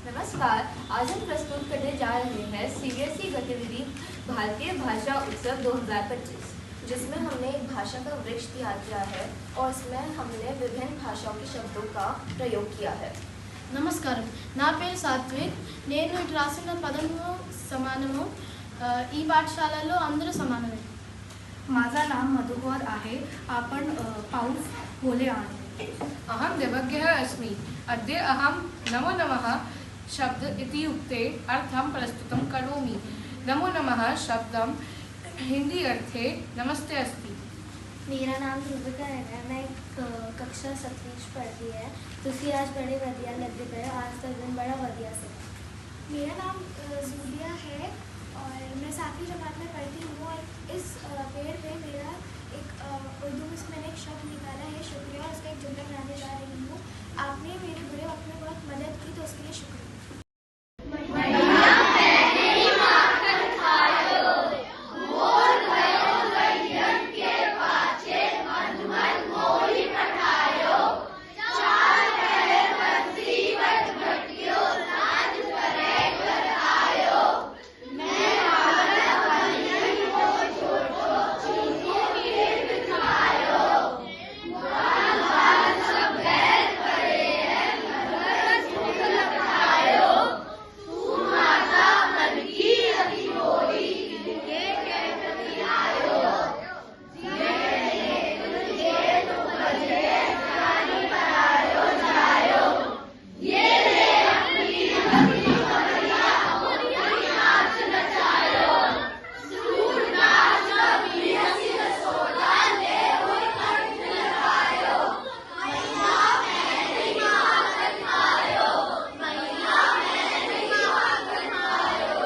नमस्कार। आज हम प्रस्तुत करने जा रहे हैं सीबीएसई गतिविधि भारतीय भाषा उत्सव 2025, जिसमें हमने एक भाषा का वृक्ष तैयार किया है और इसमें हमने विभिन्न भाषाओं के शब्दों का प्रयोग किया है। నమస్కారం, నా పేరు సాత్విక్. నేను ఇటు రాసిన పదము సమానము. ఈ పాఠశాలలో అందరూ సమానమే. माझं नाव मधुकर आहे. आपण पाऊस बोले आहे. अहं देवज्ञः अस्मि. अद्य अहं नमो नमः शब्द इति उक्ते अर्थं प्रस्तुतं करोमि. नमो नमः शब्दं हिंदी अर्थे नमस्ते अस्ति. मेरा नाम ध्रुविका है. मैं कक्षा 7वीं पढ़ती है. ਤੁਸੀਂ आज बड़े ਵਧੀਆ लगते पे. आज